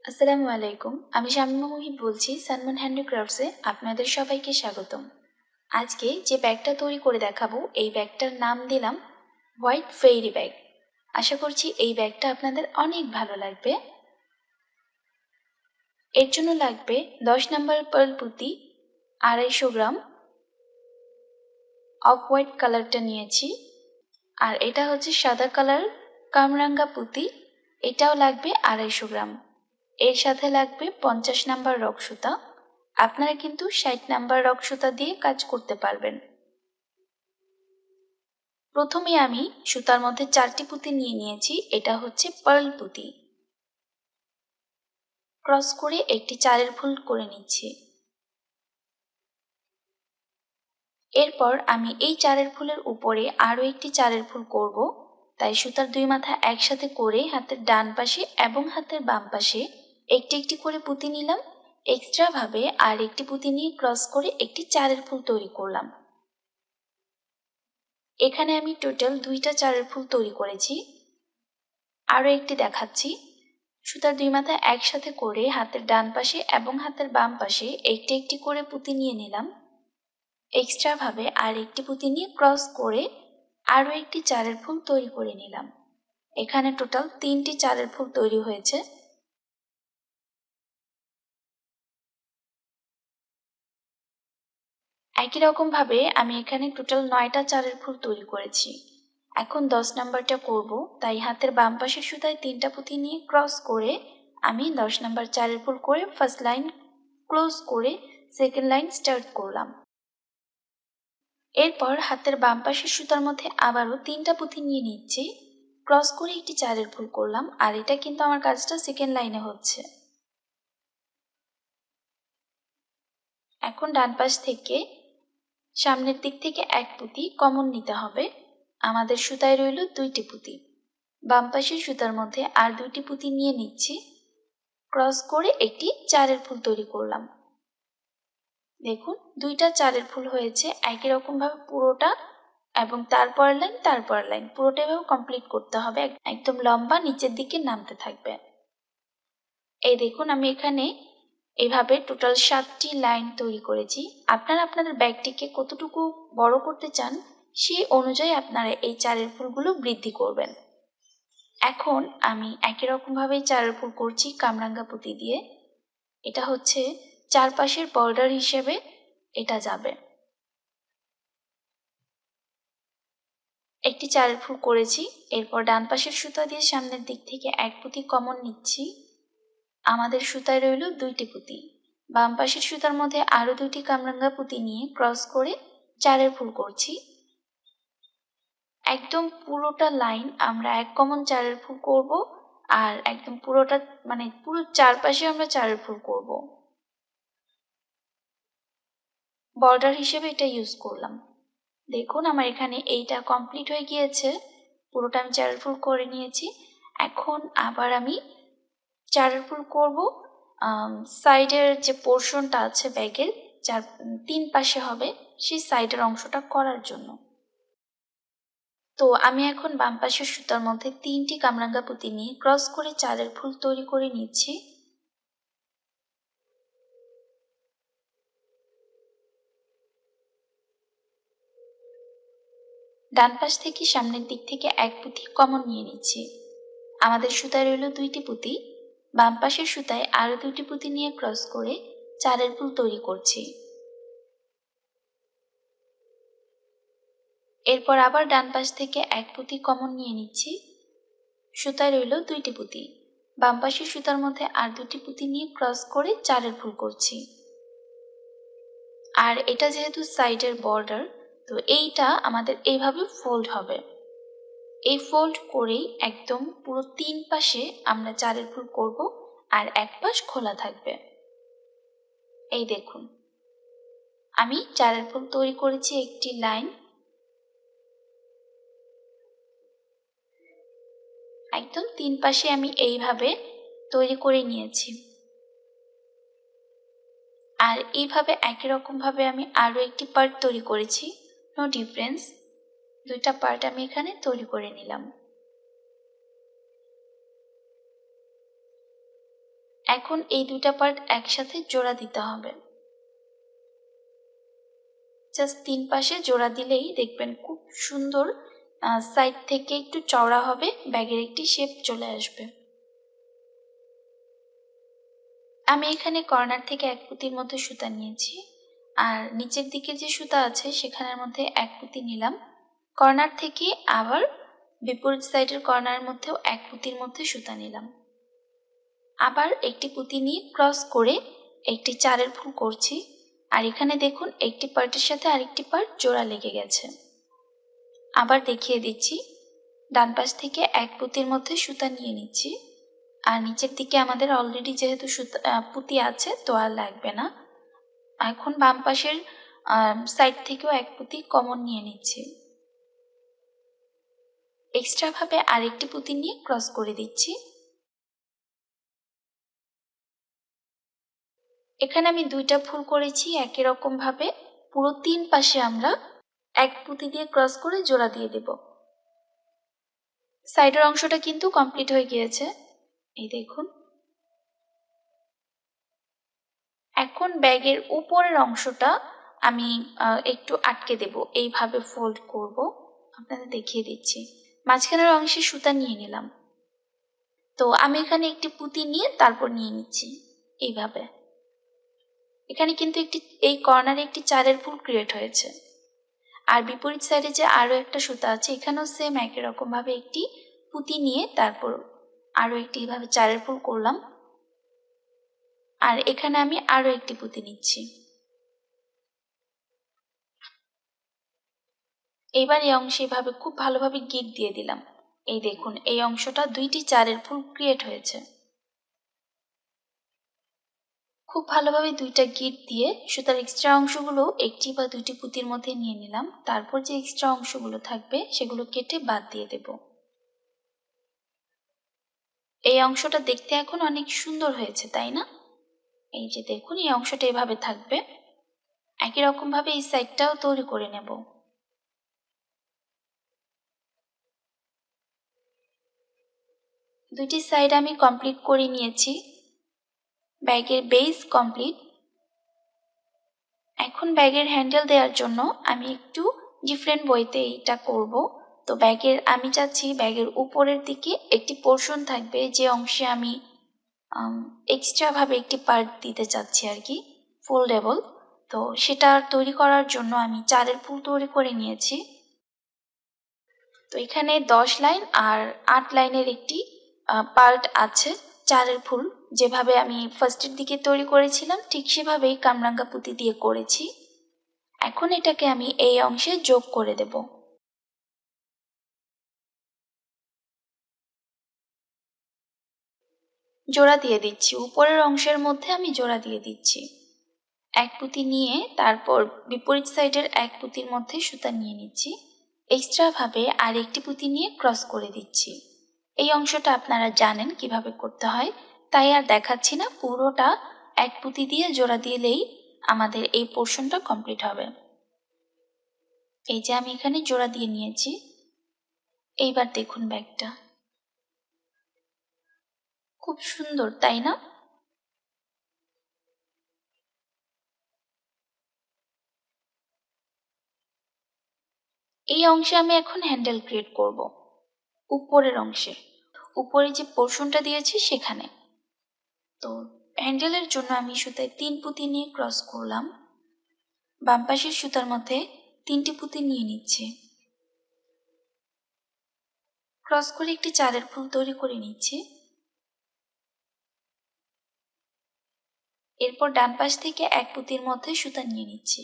আসসালামু আলাইকুম। আমি শামিমা মুহিব বলছি সানমুন হ্যান্ডিক্রাফটসে আপনাদের সবাইকে স্বাগতম। আজকে যে ব্যাগটা তৈরি করে দেখাবো এই ব্যাগটার নাম দিলাম হোয়াইট ফেইরি ব্যাগ। আশা করছি এই ব্যাগটা আপনাদের অনেক ভালো লাগবে। এর জন্য লাগবে 10 নম্বর পার্ল পুঁতি 250 গ্রাম, অফ হোয়াইট কালারটা নিয়েছি, আর এটা হচ্ছে সাদা কালার কামরাঙ্গা পুঁতি, এটাও লাগবে 250 গ্রাম। এর সাথে লাগবে 50 নাম্বার রক সুতা। আপনারা কিন্তু 60 নাম্বার রক সুতা দিয়ে কাজ করতে পারবেন। প্রথমে আমি সুতার মধ্যে 4টি পুঁতি নিয়ে নিয়েছি। এটা হচ্ছে পার্ল পুঁতি। ক্রস করে একটি 4-এর ফুল করে নিচ্ছি। এরপর আমি এই 4-এর ফুলের উপরে আরও একটি 4-এর ফুল করব। তাই সুতার দুই মাথা একসাথে করে হাতের ডান পাশে এবং হাতের বাম পাশে একটি একটি করে পুঁতি নিলাম। এক্সট্রা ভাবে আর একটি পুঁতি নিয়ে ক্রস করে একটি 4-এর ফুল তৈরি করলাম। এখানে আমি টোটাল 2টা 4-এর ফুল তৈরি করেছি। আরও একটি দেখাচ্ছি। সুতার দুই মাথা একসাথে করে হাতের ডান পাশে এবং হাতের বাম পাশে একটি একটি করে পুঁতি নিয়ে নিলাম। এক্সট্রা ভাবে আর একটি পুঁতি নিয়ে ক্রস করে আরও একটি 4-এর ফুল তৈরি করে নিলাম। এখানে টোটাল 3টি 4-এর ফুল তৈরি হয়েছে। একই রকম ভাবে আমি এখানে টোটাল 9টা 4-এর ফুল তৈরি করেছি। এখন 10 নাম্বারটা করব, তাই হাতের বাম পাশের সুতায় 3টা পুঁতি নিয়ে ক্রস করে আমি 10 নাম্বার 4-এর ফুল করে ফার্স্ট লাইন ক্লোজ করে সেকেন্ড লাইন স্টার্ট করলাম। এরপর হাতের বাম পাশের সুতার মধ্যে আবারও 3টা পুঁতি নিয়ে নিচ্ছি, ক্রস করে একটি 4-এর ফুল করলাম। আর এটা কিন্তু আমার কাজটা সেকেন্ড লাইনে হচ্ছে। এখন ডান পাশ থেকে সামনের দিক থেকে এক পুঁতি কমন নিতে হবে। আমাদের সুতায় রইল 2টি পুঁতি। বাম পাশের সুতার মধ্যে আর 2টি পুঁতি নিয়ে নিচ্ছি, ক্রস করে একটি 4-এর ফুল তৈরি করলাম। দেখুন 2টা 4-এর ফুল হয়েছে। একই রকম ভাবে পুরোটা এবং তারপর লাইন পুরোটা এভাবে কমপ্লিট করতে হবে। একদম লম্বা নিচের দিকে নামতে থাকবে। এই দেখুন আমি এখানে এইভাবে টোটাল 7টি লাইন তৈরি করেছি। আপনারা আপনাদের ব্যাগটিকে কতটুকু বড় করতে চান সেই অনুযায়ী আপনারা এই 4-এর ফুলগুলো বৃদ্ধি করবেন। এখন আমি একই রকমভাবে 4-এর ফুল করছি কামরাঙ্গা পুঁতি দিয়ে। এটা হচ্ছে চারপাশের বর্ডার হিসেবে এটা যাবে। একটি 4-এর ফুল করেছি। এরপর ডান পাশের সুতা দিয়ে সামনের দিক থেকে এক পুঁতি কমন নিচ্ছি। আমাদের সুতায় রইল 2টি পুঁতি। বাম পাশের সুতার মধ্যে আরও 2টি কামরাঙ্গা পুঁতি নিয়ে ক্রস করে 4-এর ফুল করছি। একদম পুরোটা লাইন আমরা এক কমন 4-এর ফুল করব, আর একদম পুরোটা মানে পুরো চারপাশে আমরা 4-এর ফুল করব। বর্ডার হিসেবে এটা ইউজ করলাম। দেখুন আমার এখানে এইটা কমপ্লিট হয়ে গিয়েছে। পুরোটা আমি 4-এর ফুল করে নিয়েছি। এখন আবার আমি 4-এর ফুল করব সাইডের যে পোর্শনটা আছে ব্যাগের 3 পাশে হবে সেই সাইডের অংশটা করার জন্য। তো আমি এখন বাম পাশের সুতার মধ্যে 3টি কামরাঙ্গা পুঁতি নিয়ে ক্রস করে 4-এর ফুল তৈরি করে নিচ্ছি। ডান পাশ থেকে সামনের দিক থেকে এক পুঁতি কমন নিয়ে নিচ্ছি। আমাদের সুতায় রইল 2টি পুঁতি। বাম পাশের সুতায় আরও 2টি পুঁতি নিয়ে ক্রস করে 4-এর ফুল তৈরি করছি। এরপর আবার ডান পাশ থেকে এক পুঁতি কমন নিয়ে নিচ্ছি। সুতায় রইল 2টি পুঁতি। বাম পাশের সুতার মধ্যে আর 2টি পুঁতি নিয়ে ক্রস করে 4-এর ফুল করছি। আর এটা যেহেতু সাইডের বর্ডার, তো এইটা আমাদের এইভাবে ফোল্ড হবে। এই ফোল্ড করেই একদম পুরো 3 পাশে আমরা 4-এর ফুল করব, আর এক পাশ খোলা থাকবে। এই দেখুন আমি 4-এর ফুল তৈরি করেছি একটি লাইন। একদম 3 পাশে আমি এইভাবে তৈরি করে নিয়েছি। আর এইভাবে একই রকম ভাবে আমি আরও একটি পার্ট তৈরি করেছি। নো ডিফারেন্স, 2টা পার্ট আমি এখানে তৈরি করে নিলাম। এখন এই দুইটা পার্ট একসাথে জোড়া দিতে হবে। জাস্ট 3 পাশে জোড়া দিলেই দেখবেন খুব সুন্দর সাইড থেকে একটু চওড়া হবে, ব্যাগের একটি শেপ চলে আসবে। আমি এখানে কর্নার থেকে 1 পুঁতির মধ্যে সুতা নিয়েছি, আর নিচের দিকে যে সুতা আছে সেখানের মধ্যে 1 পুঁতি নিলাম। কর্নার থেকে আবার বিপরীত সাইডের কর্নারের মধ্যেও 1 পুঁতির মধ্যে সুতা নিলাম। আবার একটি পুঁতি নিয়ে ক্রস করে একটি চারের ফুল করছি, আর এখানে দেখুন একটি পার্টের সাথে আরেকটি পার্ট জোড়া লেগে গেছে। আবার দেখিয়ে দিচ্ছি, ডান পাশ থেকে 1 পুঁতির মধ্যে সুতা নিয়ে নিচ্ছি, আর নিচের দিকে আমাদের অলরেডি যেহেতু সুতা পুঁতি আছে তো আর লাগবে না। এখন বাম পাশের সাইড থেকেও 1 পুঁতি কমন নিয়ে নিচ্ছি। এক্সট্রা ভাবে আরেকটি পুঁতি নিয়ে ক্রস করে দিচ্ছি। এখানে আমি 2টা ফুল করেছি একই রকম ভাবে। পুরো 3 পাশে আমরা 1 পুঁতি দিয়ে ক্রস করে জোড়া দিয়ে দেব। সাইডের অংশটা কিন্তু কমপ্লিট হয়ে গিয়েছে, এই দেখুন। এখন ব্যাগের উপরের অংশটা আমি একটু আটকে দেব, এইভাবে ফোল্ড করব, আপনাদের দেখিয়ে দিচ্ছি। মাঝখানের অংশে সুতা নিয়ে নিলাম, তো আমি এখানে একটি পুঁতি নিয়ে তারপর নিয়ে নিচ্ছি এইভাবে। এখানে কিন্তু এই কর্নারে একটি চারের ফুল ক্রিয়েট হয়েছে, আর বিপরীত সাইডে যে আরো একটা সুতা আছে এখানেও সেম একই রকম ভাবে একটি পুঁতি নিয়ে তারপর আরো একটি এইভাবে চারের ফুল করলাম, আর এখানে আমি আরো একটি পুঁতি নিচ্ছি। এবার এই অংশে এভাবে খুব ভালোভাবে গিট দিয়ে দিলাম। এই দেখুন এই অংশটা 2টি চারের ফুল ক্রিয়েট হয়েছে। খুব ভালোভাবে 2টা গিট দিয়ে সুতার এক্সট্রা অংশগুলো একটি বা 2টি পুঁতির মধ্যে নিয়ে নিলাম। তারপর যে এক্সট্রা অংশগুলো থাকবে সেগুলো কেটে বাদ দিয়ে দেব। এই অংশটা দেখতে এখন অনেক সুন্দর হয়েছে, তাই না? এই যে দেখুন এই অংশটা এভাবে থাকবে। একই রকম ভাবে এই সাইডটাও তৈরি করে নেব। দুইটি সাইড আমি কমপ্লিট করে নিয়েছি। ব্যাগের বেস কমপ্লিট। এখন ব্যাগের হ্যান্ডেল দেওয়ার জন্য আমি একটু ডিফারেন্ট ওয়েতে এইটা করব। তো আমি চাচ্ছি ব্যাগের উপরের দিকে একটি পোর্শন থাকবে, যে অংশে আমি এক্সট্রা ভাবে একটি পার্ট দিতে চাচ্ছি আর কি, ফোল্ডেবল। তো সেটা তৈরি করার জন্য আমি চারের ফুল তৈরি করে নিয়েছি। তো এখানে 10 লাইন আর 8 লাইনের একটি পার্ট আছে চারের ফুল, যেভাবে আমি ফার্স্টের দিকে তৈরি করেছিলাম ঠিক সেভাবেই কামরাঙ্গা পুঁতি দিয়ে করেছি। এখন এটাকে আমি এই অংশে যোগ করে দেব। জোড়া দিয়ে দিচ্ছি, উপরের অংশের মধ্যে আমি জোড়া দিয়ে দিচ্ছি। 1 পুঁতি নিয়ে তারপর বিপরীত সাইডের 1 পুঁতির মধ্যে সুতা নিয়ে নিচ্ছি। এক্সট্রা ভাবে আর একটি পুঁতি নিয়ে ক্রস করে দিচ্ছি। এই অংশটা আপনারা জানেন কিভাবে করতে হয়, তাই আর দেখাচ্ছি না। পুরোটা 1 পুঁতি দিয়ে জোড়া দিলেই আমাদের এই পোর্শনটা কমপ্লিট হবে। এই যে আমি এখানে জোড়া দিয়ে নিয়েছি। এইবার দেখুন ব্যাগটা খুব সুন্দর, তাই না? এই অংশে আমি এখন হ্যান্ডেল ক্রিয়েট করব। উপরের অংশে উপরে যে পোর্শনটা দিয়েছি সেখানে। তো হ্যান্ডেলের জন্য আমি সুতায় 3 পুঁতি নিয়ে ক্রস করলাম। বাম পাশের সুতার মধ্যে 3টি পুঁতি নিয়ে নিচ্ছি। ক্রস করে একটি চারের ফুল তৈরি করে নিচ্ছি। এরপর ডান পাশ থেকে 1 পুঁতির মধ্যে সুতা নিয়ে নিচ্ছি।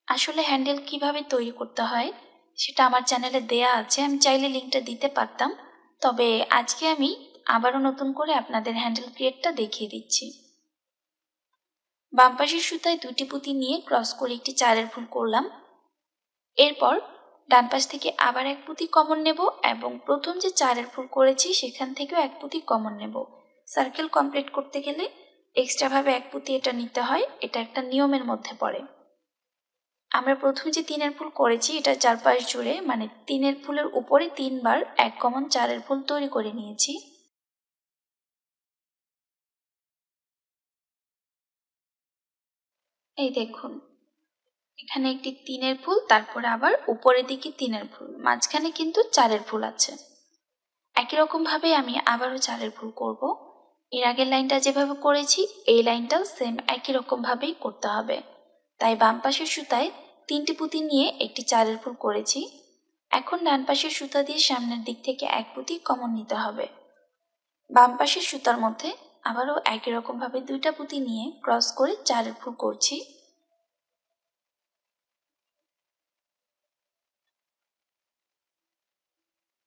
আসলে হ্যান্ডেল কিভাবে তৈরি করতে হয় সেটা আমার চ্যানেলে দেয়া আছে, আমি চাইলে লিঙ্কটা দিতে পারতাম, তবে আজকে আমি আবারও নতুন করে আপনাদের হ্যান্ডেল ক্রিয়েটটা দেখিয়ে দিচ্ছি। বাম পাশের সুতায় 2টি পুঁতি নিয়ে ক্রস করে একটি চারের ফুল করলাম। এরপর ডান পাশ থেকে আবার 1 পুঁতি কমন নেব এবং প্রথম যে চারের ফুল করেছি সেখান থেকেও 1 পুঁতি কমন নেব। সার্কেল কমপ্লিট করতে গেলে এক্সট্রা ভাবে 1 পুঁতি এটা নিতে হয়, এটা একটা নিয়মের মধ্যে পড়ে। আমরা প্রথম যে 3-এর ফুল করেছি এটা চারপাশ জুড়ে, মানে 3-এর ফুলের উপরে 3 বার 1 কমন চারের ফুল তৈরি করে নিয়েছি। এই দেখুন, এখানে একটি 3-এর ফুল, তারপরে আবার উপরের দিকে 3-এর ফুল, মাঝখানে কিন্তু 4-এর ফুল আছে। একই রকম ভাবে আমি আবারও 4-এর ফুল করব। এর আগের লাইনটা যেভাবে করেছি এই লাইনটাও সেম একই রকম ভাবেই করতে হবে। তাই বাম পাশের সুতায় 3টি পুঁতি নিয়ে একটি 4-এর ফুল করেছি। এখন ডান পাশের সুতা দিয়ে সামনের দিক থেকে এক পুঁতি কমন নিতে হবে। বাম পাশের সুতার মধ্যে আবারও একই রকম ভাবে 2টা পুঁতি নিয়ে ক্রস করে 4-এর ফুল করছি।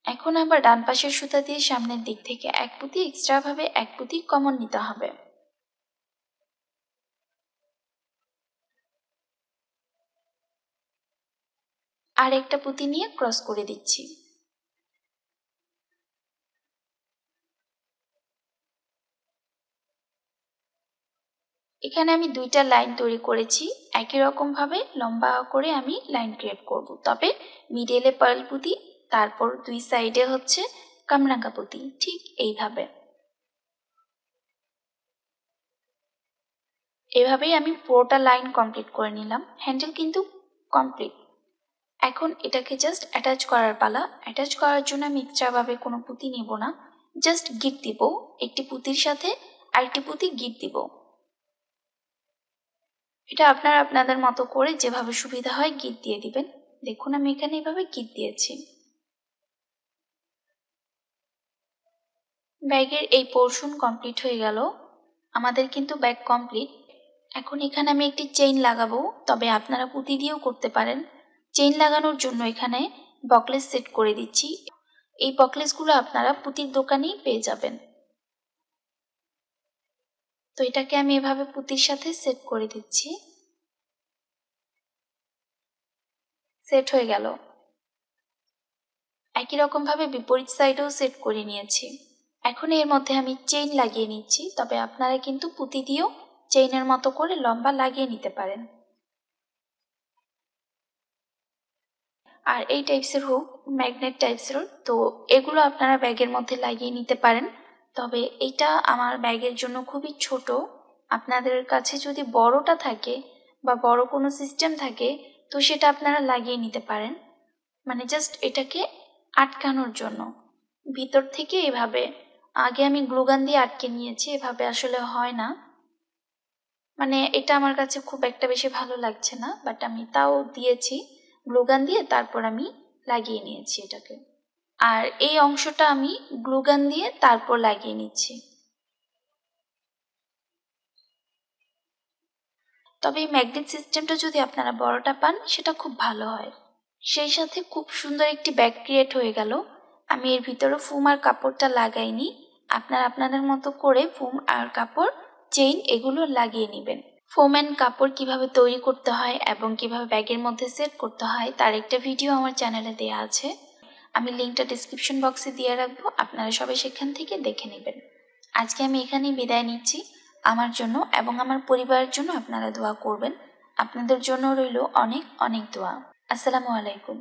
এখন আবার ডান পাশের সুতা দিয়ে সামনের দিক থেকে এক পুঁতি এক্সট্রা ভাবে এক পুঁতি কমন নিতে হবে। আর একটা পুঁতি নিয়ে ক্রস করে দিচ্ছি। এখানে আমি 2টা লাইন তৈরি করেছি। একই রকম ভাবে লম্বা করে আমি লাইন ক্রিয়েট করব, তবে মিডলে পার্ল পুঁতি, তারপর 2 সাইডে হচ্ছে কামরাঙ্গা পুঁতি, ঠিক এইভাবে। এভাবেই আমি পুরোটা লাইন কমপ্লিট করে নিলাম। হ্যান্ডেল কিন্তু কমপ্লিট। এখন এটাকে জাস্ট অ্যাটাচ করার পালা। অ্যাটাচ করার জন্য আমি এক্সট্রাভাবে কোনো পুঁতি নেব না, জাস্ট গিট দিব। একটি পুঁতির সাথে আরেকটি পুঁতি গিট দিব। এটা আপনারা আপনাদের মতো করে যেভাবে সুবিধা হয় গিট দিয়ে দিবেন। দেখুন আমি এখানে এভাবে গিট দিয়েছি। ব্যাগের এই পোর্শন কমপ্লিট হয়ে গেল। আমাদের কিন্তু ব্যাগ কমপ্লিট। এখন এখানে আমি একটি চেইন লাগাবো, তবে আপনারা পুঁতি দিয়েও করতে পারেন। চেইন লাগানোর জন্য এখানে বকলেস সেট করে দিচ্ছি। এই বকলেসগুলো আপনারা পুঁতির দোকানেই পেয়ে যাবেন। তো এটাকে আমি এভাবে পুঁতির সাথে সেট করে দিচ্ছি। সেট হয়ে গেল। একই রকম ভাবে বিপরীত সাইডেও সেট করে নিয়েছি। এখন এর মধ্যে আমি চেইন লাগিয়ে নিচ্ছি, তবে আপনারা কিন্তু পুঁতি দিয়েও চেইনের মতো করে লম্বা লাগিয়ে নিতে পারেন। আর এই টাইপসের হুক ম্যাগনেট টাইপসের, তো এগুলো আপনারা ব্যাগের মধ্যে লাগিয়ে নিতে পারেন। তবে এটা আমার ব্যাগের জন্য খুবই ছোট। আপনাদের কাছে যদি বড়টা থাকে বা বড় কোনো সিস্টেম থাকে তো সেটা আপনারা লাগিয়ে নিতে পারেন, মানে জাস্ট এটাকে আটকানোর জন্য। ভিতর থেকে এভাবে আগে আমি গ্লুগান দিয়ে আটকে নিয়েছি, এভাবে আসলে হয় না। মানে এটা আমার কাছে খুব একটা বেশি ভালো লাগছে না, বাট আমি তাও দিয়েছি গ্লুগান দিয়ে, তারপর আমি লাগিয়ে নিয়েছি এটাকে। আর এই অংশটা আমি গ্লুগান দিয়ে তারপর লাগিয়ে নিচ্ছি। তবে এই ম্যাগনেট সিস্টেমটা যদি আপনারা বড়টা পান সেটা খুব ভালো হয়। সেই সাথে খুব সুন্দর একটি ব্যাগ ক্রিয়েট হয়ে গেল। আমি এর ভিতরে ফোম আর কাপড়টা লাগাইনি। আপনারা আপনাদের মতো করে ফোম আর কাপড়, চেইন এগুলো লাগিয়ে নেবেন। ফোম অ্যান্ড কাপড় কিভাবে তৈরি করতে হয় এবং কিভাবে ব্যাগের মধ্যে সেট করতে হয় তার একটা ভিডিও আমার চ্যানেলে দেওয়া আছে। আমি লিঙ্কটা ডিসক্রিপশন বক্সে দিয়ে রাখবো, আপনারা সবাই সেখান থেকে দেখে নেবেন। আজকে আমি এখানেই বিদায় নিচ্ছি। আমার জন্য এবং আমার পরিবারের জন্য আপনারা দোয়া করবেন। আপনাদের জন্য রইল অনেক অনেক দোয়া। আসসালামু আলাইকুম।